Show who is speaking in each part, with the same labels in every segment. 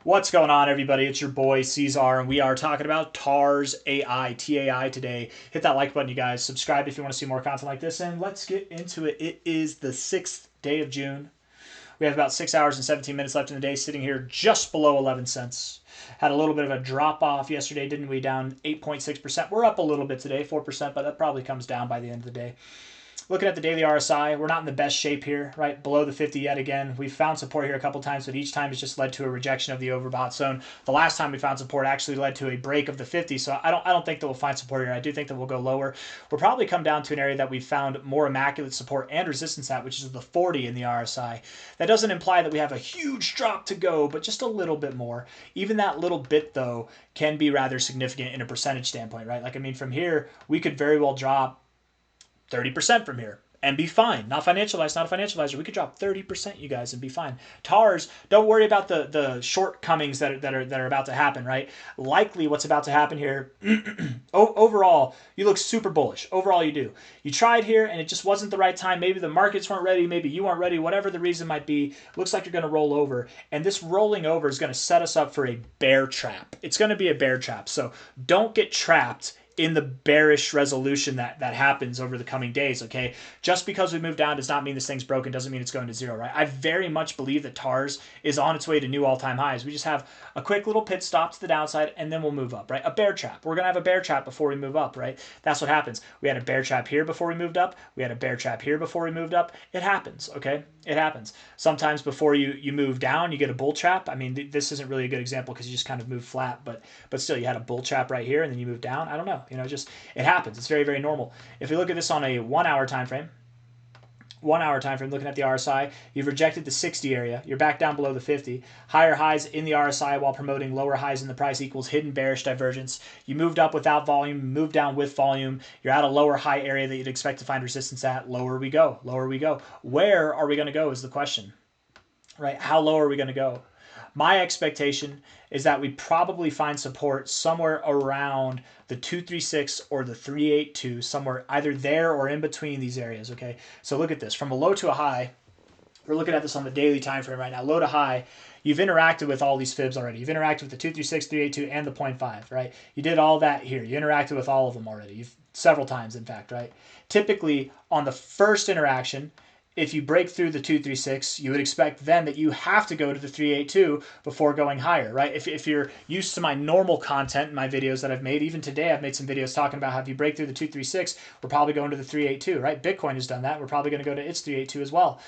Speaker 1: What's going on, everybody? It's your boy C-Zar, and we are talking about TARS AI, TAI today. Hit that like button, you guys. Subscribe if you want to see more content like this, and let's get into it. It is the 6th day of June. We have about 6 hours and 17 minutes left in the day, sitting here just below 11 cents. Had a little bit of a drop off yesterday, didn't we? Down 8.6%. We're up a little bit today, 4%, but that probably comes down by the end of the day. Looking at the daily RSI, we're not in the best shape here, right? Below the 50 yet again. We've found support here a couple times, but each time it's just led to a rejection of the overbought zone. The last time we found support actually led to a break of the 50, so I don't think that we'll find support here. I do think that we'll go lower. We'll probably come down to an area that we've found more immaculate support and resistance at, which is the 40 in the RSI. That doesn't imply that we have a huge drop to go, but just a little bit more. Even that little bit, though, can be rather significant in a percentage standpoint, right? Like, I mean, from here, we could very well drop 30% from here and be fine. Not financial advice, not a financial advisor. We could drop 30%, you guys, and be fine. TARS, don't worry about the shortcomings that are about to happen, right? Likely what's about to happen here, overall, you look super bullish. Overall, you do. You tried here, and it just wasn't the right time. Maybe the markets weren't ready. Maybe you weren't ready. Whatever the reason might be, looks like you're going to roll over. And this rolling over is going to set us up for a bear trap. It's going to be a bear trap. So don't get trapped in the bearish resolution that happens over the coming days, okay? Just because we move down does not mean this thing's broken, doesn't mean it's going to zero, right? I very much believe that TARS is on its way to new all-time highs. We just have a quick little pit stop to the downside, and then we'll move up, right? A bear trap. We're going to have a bear trap before we move up, right? That's what happens. We had a bear trap here before we moved up. We had a bear trap here before we moved up. It happens, okay? It happens. Sometimes before you move down, you get a bull trap. I mean, this isn't really a good example because you just kind of move flat, but still, you had a bull trap right here, and then you move down. I don't know. Just it happens. It's very, very normal. If we look at this on a 1 hour time frame, looking at the RSI, you've rejected the 60 area. You're back down below the 50. Higher highs in the RSI while promoting lower highs in the price equals hidden bearish divergence. You moved up without volume, moved down with volume. You're at a lower high area that you'd expect to find resistance at. Lower we go. Lower we go. Where are we going to go is the question, right? How low are we going to go? My expectation is that we probably find support somewhere around the 236 or the 382, somewhere either there or in between these areas, okay? So look at this. From a low to a high, we're looking at this on the daily time frame right now. Low to high, you've interacted with all these fibs already. You've interacted with the 236, 382, and the 0.5, right? You did all that here. You interacted with all of them already. Several times, in fact, right? Typically, on the first interaction, if you break through the 236, you would expect then that you have to go to the 382 before going higher, right? If you're used to my normal content in my videos that I've made, even today I've made some videos talking about how if you break through the 236, we're probably going to the 382, right? Bitcoin has done that. We're probably going to go to its 382 as well.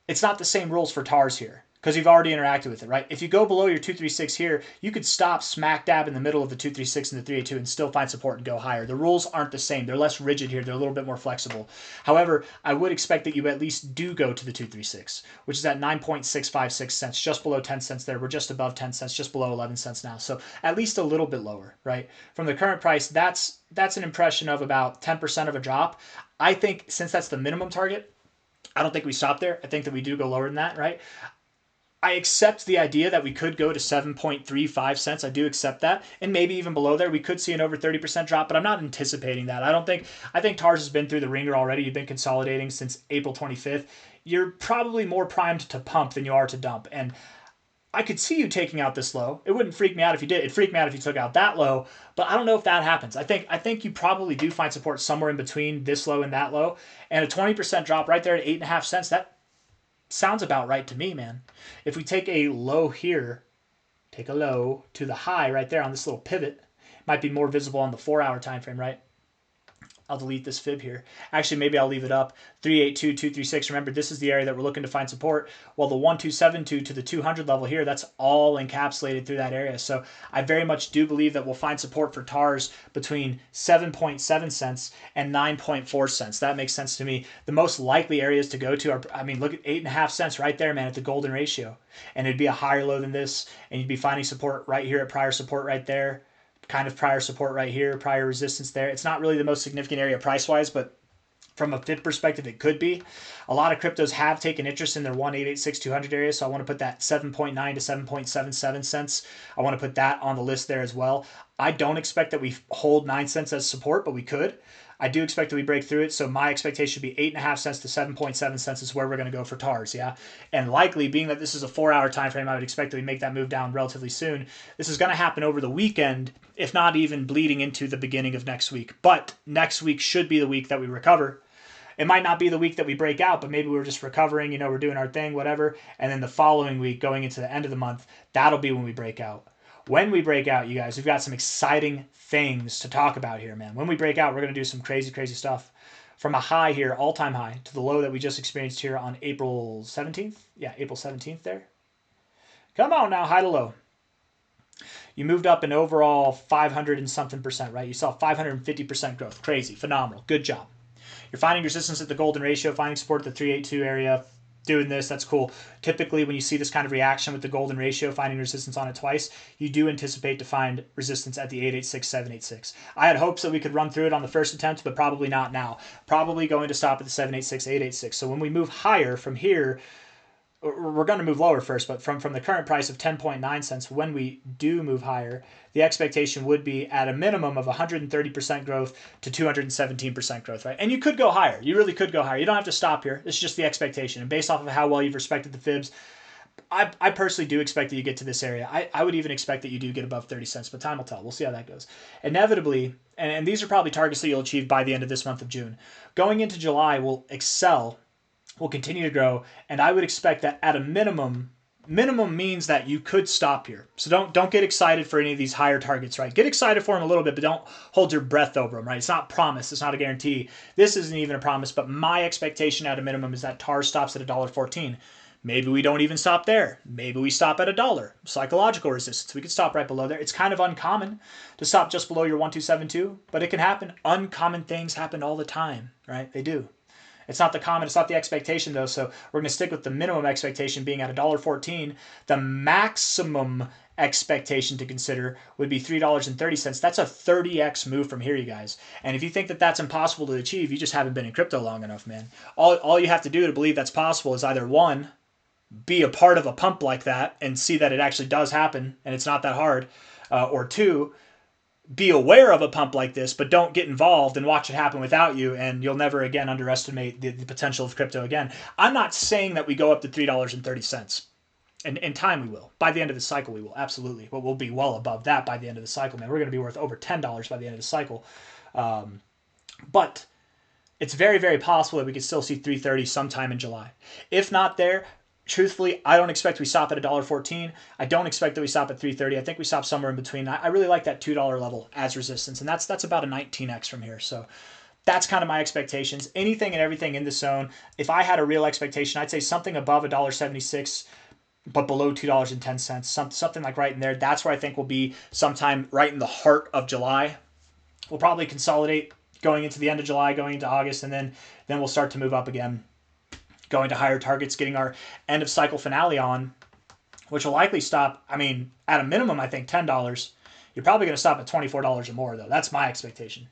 Speaker 1: It's not the same rules for TARS here because you've already interacted with it, right? If you go below your 236 here, you could stop smack dab in the middle of the 236 and the 382 and still find support and go higher. The rules aren't the same. They're less rigid here. They're a little bit more flexible. However, I would expect that you at least do go to the 236, which is at 9.656 cents, just below 10 cents there. We're just above 10 cents, just below 11 cents now. So at least a little bit lower, right? From the current price, that's an impression of about 10% of a drop. I think since that's the minimum target, I don't think we stop there. I think that we do go lower than that, right? I accept the idea that we could go to 7.35 cents. I do accept that. And maybe even below there, we could see an over 30% drop, but I'm not anticipating that. I think TARS has been through the ringer already. You've been consolidating since April 25th. You're probably more primed to pump than you are to dump. And I could see you taking out this low. It wouldn't freak me out if you did. It'd freak me out if you took out that low, but I don't know if that happens. I think you probably do find support somewhere in between this low and that low. And a 20% drop right there at 8.5 cents, that sounds about right to me, man. If we take a low here, take a low to the high right there on this little pivot, it might be more visible on the 4 hour time frame, right? I'll delete this fib here. Actually, maybe I'll leave it up. 382, 236. Remember, this is the area that we're looking to find support. Well, the 1272 to the 200 level here, that's all encapsulated through that area. So I very much do believe that we'll find support for TARS between 7.7 cents and 9.4 cents. That makes sense to me. The most likely areas to go to are, I mean, look at 8.5 cents right there, man, at the golden ratio. And it'd be a higher low than this. And you'd be finding support right here at prior support right there. Kind of prior support right here, prior resistance there. It's not really the most significant area price-wise, but from a fib perspective, it could be. A lot of cryptos have taken interest in their 1,886,200 area, so I want to put that 7.9 to 7.77 cents. I want to put that on the list there as well. I don't expect that we hold 9 cents as support, but we could. I do expect that we break through it. So my expectation should be 8.5 cents to 7.7 cents is where we're going to go for TARS. Yeah. And likely, being that this is a 4-hour time frame, I would expect that we make that move down relatively soon. This is going to happen over the weekend, if not even bleeding into the beginning of next week. But next week should be the week that we recover. It might not be the week that we break out, but maybe we're just recovering, we're doing our thing, whatever. And then the following week, going into the end of the month, that'll be when we break out. When we break out, you guys, we've got some exciting things to talk about here, man. When we break out, we're going to do some crazy, crazy stuff. From a high here, all-time high, to the low that we just experienced here on April 17th. Yeah, April 17th there. Come on now, high to low. You moved up an overall 500 and something percent, right? You saw 550% growth. Crazy, phenomenal, good job. You're finding resistance at the golden ratio, finding support at the 382 area, doing this, that's cool. Typically, when you see this kind of reaction with the golden ratio, finding resistance on it twice, you do anticipate to find resistance at the 886, 786. I had hopes that we could run through it on the first attempt, but probably not now. Probably going to stop at the 786, 886. So when we move higher from here, we're going to move lower first, but from the current price of 10.9 cents, when we do move higher, the expectation would be at a minimum of 130% growth to 217% growth, right? And you could go higher. You really could go higher. You don't have to stop here. This is just the expectation. And based off of how well you've respected the fibs, I personally do expect that you get to this area. I would even expect that you do get above 30 cents, but time will tell. We'll see how that goes. Inevitably, and these are probably targets that you'll achieve by the end of this month of June. Going into July, we'll excel, will continue to grow, and I would expect that at a minimum means that you could stop here. So don't get excited for any of these higher targets, right? Get excited for them a little bit, but don't hold your breath over them, right? It's not promise. It's not a guarantee. This isn't even a promise, but my expectation at a minimum is that TAR stops at $1.14. Maybe we don't even stop there. Maybe we stop at $1. Psychological resistance. We could stop right below there. It's kind of uncommon to stop just below your 1272, but it can happen. Uncommon things happen all the time, right? They do. It's not the common, it's not the expectation though, so we're going to stick with the minimum expectation being at $1.14. The maximum expectation to consider would be $3.30. That's a 30x move from here, you guys. And if you think that that's impossible to achieve, you just haven't been in crypto long enough, man. All you have to do to believe that's possible is either one, be a part of a pump like that and see that it actually does happen and it's not that hard, or two, be aware of a pump like this, but don't get involved and watch it happen without you, and you'll never again underestimate the potential of crypto again. I'm not saying that we go up to $3.30. And in time we will. By the end of the cycle we will, absolutely. But we'll be well above that by the end of the cycle, man. We're going to be worth over $10 by the end of the cycle. But it's very, very possible that we could still see 330 sometime in July. If not there, truthfully, I don't expect we stop at $1.14. I don't expect that we stop at 330. I think we stop somewhere in between. I really like that $2 level as resistance, and that's about a 19x from here. So that's kind of my expectations. Anything and everything in the zone. If I had a real expectation, I'd say something above $1.76, but below $2.10. Something like right in there. That's where I think we'll be sometime right in the heart of July. We'll probably consolidate going into the end of July, going into August, and then we'll start to move up again, going to higher targets, getting our end of cycle finale on, which will likely stop, at a minimum, I think $10. You're probably going to stop at $24 or more, though. That's my expectation.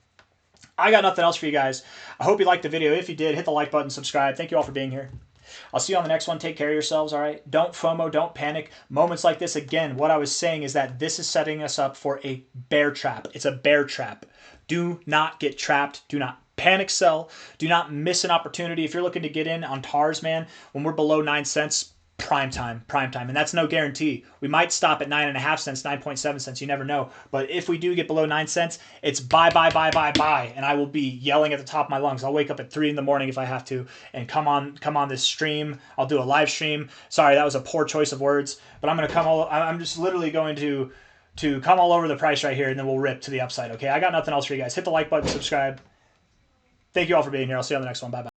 Speaker 1: I got nothing else for you guys. I hope you liked the video. If you did, hit the like button, subscribe. Thank you all for being here. I'll see you on the next one. Take care of yourselves, all right? Don't FOMO, don't panic. Moments like this, again, what I was saying is that this is setting us up for a bear trap. It's a bear trap. Do not get trapped. Do not panic sell. Do not miss an opportunity. If you're looking to get in on TARS, man, when we're below 9 cents, prime time. And that's no guarantee. We might stop at 9.5 cents, 9.7 cents. You never know. But if we do get below 9 cents, it's buy. And I will be yelling at the top of my lungs. I'll wake up at 3 in the morning if I have to and come on this stream. I'll do a live stream. Sorry, that was a poor choice of words. But I'm just literally going to come all over the price right here, and then we'll rip to the upside, okay? I got nothing else for you guys. Hit the like button, subscribe. Thank you all for being here. I'll see you on the next one. Bye-bye.